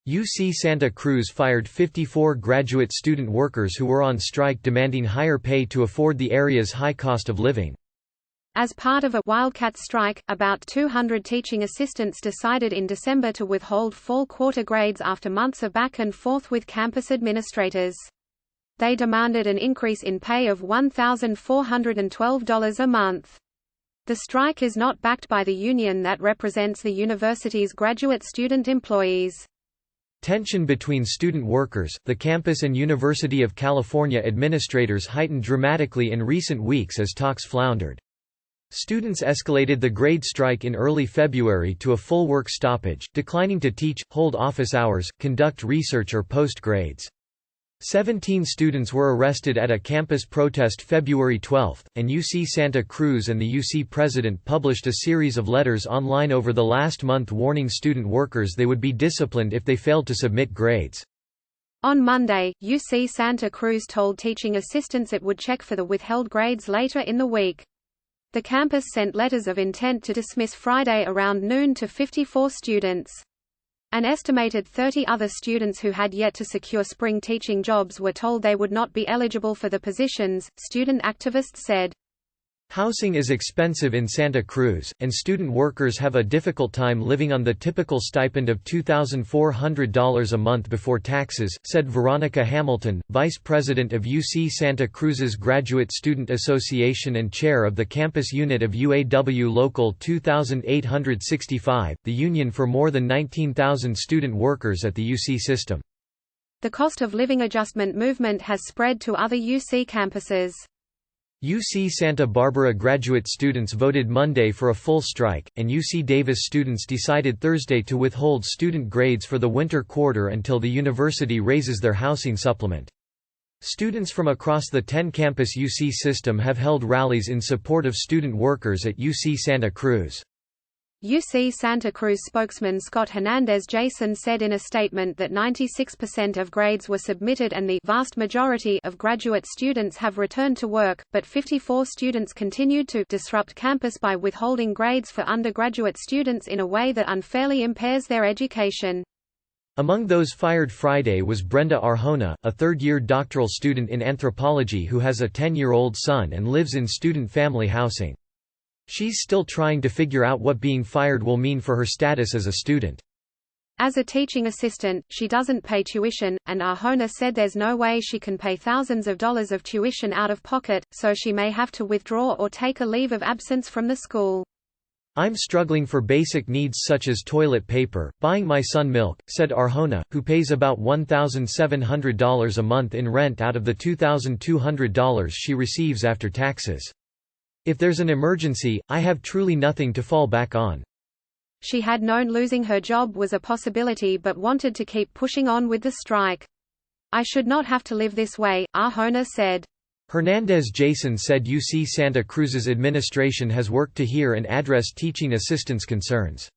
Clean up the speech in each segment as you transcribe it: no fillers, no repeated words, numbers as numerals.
UC Santa Cruz fired 54 graduate student workers who were on strike demanding higher pay to afford the area's high cost of living. As part of a wildcat strike, about 200 teaching assistants decided in December to withhold fall quarter grades after months of back and forth with campus administrators. They demanded an increase in pay of $1,412 a month. The strike is not backed by the union that represents the university's graduate student employees. Tension between student workers, the campus and University of California administrators heightened dramatically in recent weeks as talks floundered. Students escalated the grade strike in early February to a full work stoppage, declining to teach, hold office hours, conduct research or post grades. 17 students were arrested at a campus protest February 12, and UC Santa Cruz and the UC president published a series of letters online over the last month warning student workers they would be disciplined if they failed to submit grades. On Monday, UC Santa Cruz told teaching assistants it would check for the withheld grades later in the week. The campus sent letters of intent to dismiss Friday around noon to 54 students. An estimated 30 other students who had yet to secure spring teaching jobs were told they would not be eligible for the positions, student activists said. Housing is expensive in Santa Cruz, and student workers have a difficult time living on the typical stipend of $2,400 a month before taxes, said Veronica Hamilton, vice president of UC Santa Cruz's Graduate Student Association and chair of the campus unit of UAW Local 2865, the union for more than 19,000 student workers at the UC system. The cost of living adjustment movement has spread to other UC campuses. UC Santa Barbara graduate students voted Monday for a full strike, and UC Davis students decided Thursday to withhold student grades for the winter quarter until the university raises their housing supplement. Students from across the 10-campus UC system have held rallies in support of student workers at UC Santa Cruz. UC Santa Cruz spokesman Scott Hernandez-Jason said in a statement that 96% of grades were submitted and the vast majority of graduate students have returned to work, but 54 students continued to disrupt campus by withholding grades for undergraduate students in a way that unfairly impairs their education. Among those fired Friday was Brenda Arjona, a third-year doctoral student in anthropology who has a 10-year-old son and lives in student family housing. She's still trying to figure out what being fired will mean for her status as a student. As a teaching assistant, she doesn't pay tuition, and Arjona said there's no way she can pay thousands of dollars of tuition out of pocket, so she may have to withdraw or take a leave of absence from the school. I'm struggling for basic needs such as toilet paper, buying my son milk, said Arjona, who pays about $1,700 a month in rent out of the $2,200 she receives after taxes. If there's an emergency, I have truly nothing to fall back on. She had known losing her job was a possibility but wanted to keep pushing on with the strike. I should not have to live this way, Arjona said. Hernandez-Jason said UC Santa Cruz's administration has worked to hear and address teaching assistants' concerns.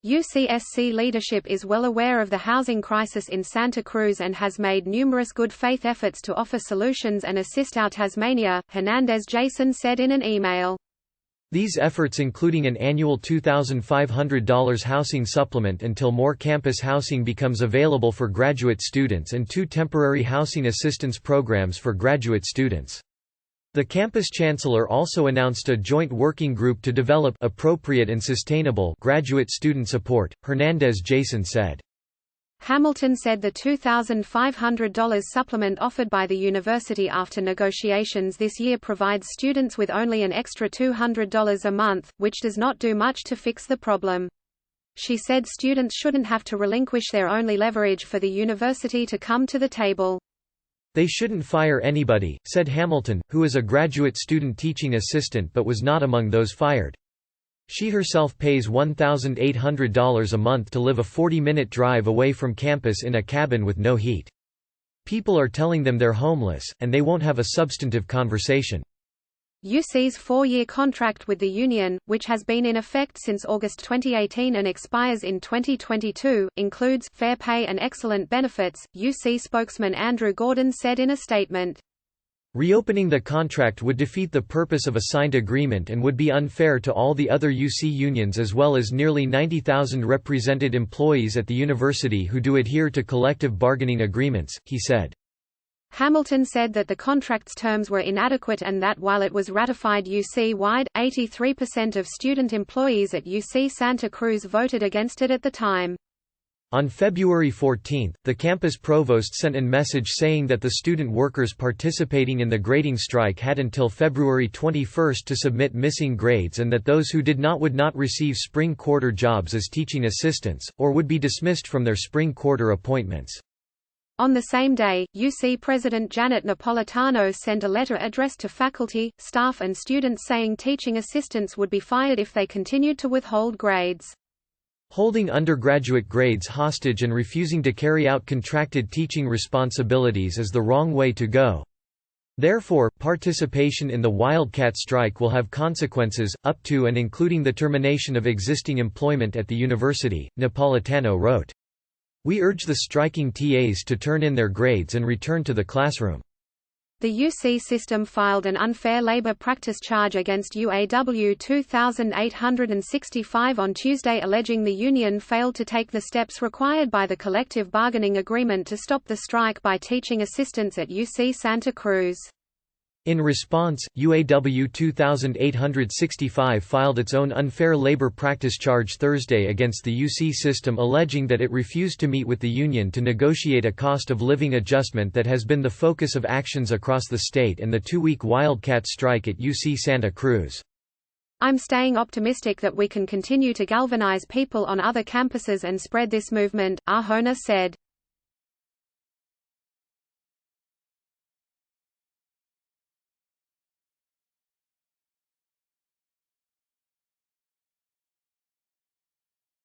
UCSC leadership is well aware of the housing crisis in Santa Cruz and has made numerous good faith efforts to offer solutions and assist our Tasmania, Hernandez-Jason said in an email. These efforts including an annual $2,500 housing supplement until more campus housing becomes available for graduate students and 2 temporary housing assistance programs for graduate students. The campus chancellor also announced a joint working group to develop appropriate and sustainable graduate student support, Hernandez-Jason said. Hamilton said the $2,500 supplement offered by the university after negotiations this year provides students with only an extra $200 a month, which does not do much to fix the problem. She said students shouldn't have to relinquish their only leverage for the university to come to the table. They shouldn't fire anybody, said Hamilton, who is a graduate student teaching assistant but was not among those fired. She herself pays $1,800 a month to live a 40-minute drive away from campus in a cabin with no heat. People are telling them they're homeless, and they won't have a substantive conversation. UC's 4-year contract with the union, which has been in effect since August 2018 and expires in 2022, includes fair pay and excellent benefits, UC spokesman Andrew Gordon said in a statement. Reopening the contract would defeat the purpose of a signed agreement and would be unfair to all the other UC unions as well as nearly 90,000 represented employees at the university who do adhere to collective bargaining agreements, he said. Hamilton said that the contract's terms were inadequate and that while it was ratified UC-wide, 83% of student employees at UC Santa Cruz voted against it at the time. On February 14, the campus provost sent a message saying that the student workers participating in the grading strike had until February 21 to submit missing grades and that those who did not would not receive spring quarter jobs as teaching assistants, or would be dismissed from their spring quarter appointments. On the same day, UC President Janet Napolitano sent a letter addressed to faculty, staff and students saying teaching assistants would be fired if they continued to withhold grades. Holding undergraduate grades hostage and refusing to carry out contracted teaching responsibilities is the wrong way to go. Therefore, participation in the Wildcat strike will have consequences, up to and including the termination of existing employment at the university, Napolitano wrote. We urge the striking TAs to turn in their grades and return to the classroom. The UC system filed an unfair labor practice charge against UAW 2865 on Tuesday alleging the union failed to take the steps required by the collective bargaining agreement to stop the strike by teaching assistants at UC Santa Cruz. In response, UAW 2865 filed its own unfair labor practice charge Thursday against the UC system alleging that it refused to meet with the union to negotiate a cost of living adjustment that has been the focus of actions across the state and the two-week Wildcat strike at UC Santa Cruz. I'm staying optimistic that we can continue to galvanize people on other campuses and spread this movement, Arjona said.